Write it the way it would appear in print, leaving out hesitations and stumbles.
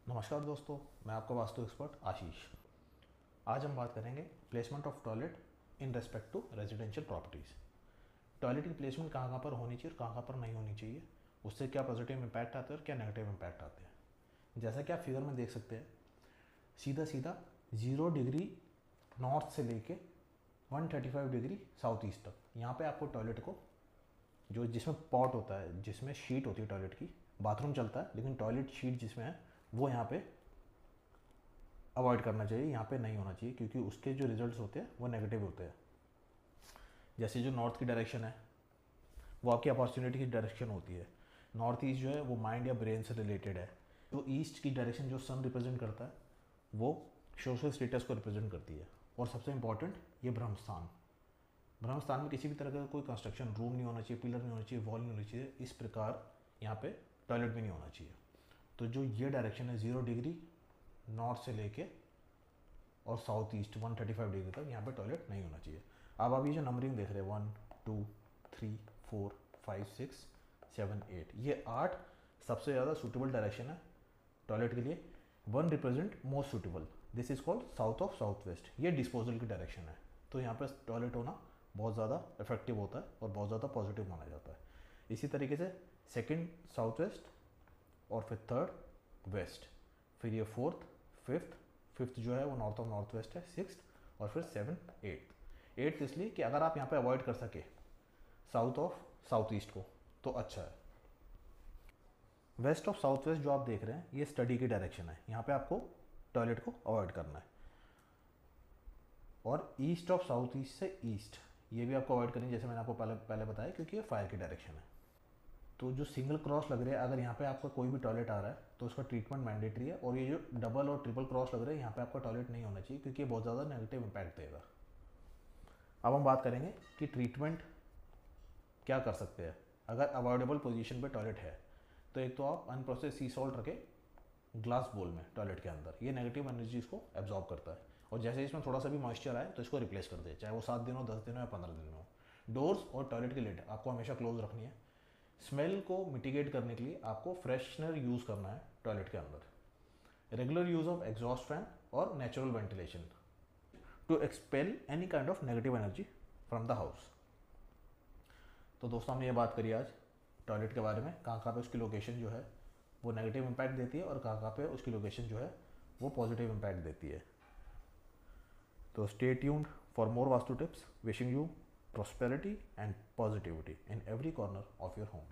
नमस्कार दोस्तों, मैं आपका वास्तु एक्सपर्ट आशीष। आज हम बात करेंगे placement of toilet in respect to residential properties. Toilet की प्लेसमेंट कहाँ कहाँ पर होनी चाहिए और कहाँ कहाँ पर नहीं होनी चाहिए, उससे क्या पॉजिटिव इम्पैक्ट आते हैं और क्या नेगेटिव इम्पैक्ट आते हैं। जैसा कि आप फिगर में देख सकते हैं, सीधा सीधा 0 डिग्री नॉर्थ से लेके 135 डिग्री साउथ ईस्ट तक, यहाँ पे आपको टॉयलेट को जो जिसमें पॉट होता है, जिसमें शीट होती है टॉयलेट की, बाथरूम चलता है लेकिन टॉयलेट शीट जिसमें है वो यहाँ पे अवॉइड करना चाहिए, यहाँ पे नहीं होना चाहिए, क्योंकि उसके जो रिजल्ट्स होते हैं वो नेगेटिव होते हैं। जैसे जो नॉर्थ की डायरेक्शन है वो आपकी अपॉर्चुनिटी की डायरेक्शन होती है। नॉर्थ ईस्ट जो है वो माइंड या ब्रेन से रिलेटेड है। तो ईस्ट की डायरेक्शन जो सन रिप्रेजेंट करता है वो सोशल स्टेटस को रिप्रेजेंट करती है। और सबसे इंपॉर्टेंट, ये ब्रह्मस्थान। ब्रह्मस्थान में किसी भी तरह का कोई कंस्ट्रक्शन, रूम नहीं होना चाहिए, पिलर नहीं होना चाहिए, वॉल नहीं होनी चाहिए, इस प्रकार यहाँ पे टॉयलेट भी नहीं होना चाहिए। तो जो ये डायरेक्शन है 0 डिग्री नॉर्थ से लेके और साउथ ईस्ट 135 डिग्री तक, यहाँ पे टॉयलेट नहीं होना चाहिए। अब आप ये जो नंबरिंग देख रहे हैं 1 2 3 4 5 6 7 8, ये 8 सबसे ज़्यादा सूटेबल डायरेक्शन है टॉयलेट के लिए। 1 represent most suitable, this is called south of south west. ये डिस्पोजल की डायरेक्शन है, तो यहाँ पर टॉयलेट होना बहुत ज़्यादा इफेक्टिव होता है और बहुत ज़्यादा पॉजिटिव माना जाता है। इसी तरीके से सेकेंड साउथ वेस्ट, और फिर थर्ड वेस्ट, फिर ये फोर्थ, फिफ्थ जो है वो नॉर्थ ऑफ नॉर्थ वेस्ट है, सिक्स, और फिर सेवन, एट्थ इसलिए कि अगर आप यहाँ पे अवॉइड कर सके साउथ ऑफ साउथ ईस्ट को तो अच्छा है। वेस्ट ऑफ साउथ वेस्ट जो आप देख रहे हैं ये स्टडी की डायरेक्शन है, यहाँ पे आपको टॉयलेट को अवॉइड करना है। और ईस्ट ऑफ साउथ ईस्ट से ईस्ट, ये भी आपको अवॉइड करनी है, जैसे मैंने आपको पहले बताया, क्योंकि ये फायर की डायरेक्शन है। तो जो सिंगल क्रॉस लग रहे हैं, अगर यहाँ पे आपका कोई भी टॉयलेट आ रहा है तो उसका ट्रीटमेंट मैंडेटरी है। और ये जो डबल और ट्रिपल क्रॉस लग रहे हैं, यहाँ पे आपका टॉयलेट नहीं होना चाहिए, क्योंकि ये बहुत ज़्यादा नेगेटिव इम्पैक्ट देगा। अब हम बात करेंगे कि ट्रीटमेंट क्या कर सकते हैं अगर अवॉइडेबल पोजीशन पे टॉयलेट है। तो एक तो आप अनप्रोसेस सी सॉल्ट रखें ग्लास बोल में टॉयलेट के अंदर, ये नेगेटिव एनर्जीज को एब्जॉर्ब करता है। और जैसे इसमें थोड़ा सा भी मॉइस्चर आए तो इसको रिप्लेस कर दे, चाहे वो 7 दिन हो, 10 दिन हो या 15 दिन में हो। डोर्स और टॉयलेट की लिड आपको हमेशा क्लोज रखनी है। स्मेल को मिटिगेट करने के लिए आपको फ्रेशनर यूज़ करना है टॉयलेट के अंदर। Regular use of exhaust fan और natural ventilation to expel any kind of negative energy from the house. तो दोस्तों, हमने ये बात करी आज टॉयलेट के बारे में, कहाँ कहाँ पे उसकी लोकेशन जो है वो नेगेटिव इम्पैक्ट देती है और कहाँ कहाँ पे उसकी लोकेशन जो है वो पॉजिटिव इम्पैक्ट देती है। तो stay tuned for more vastu tips. Wishing you prosperity and positivity in every corner of your home.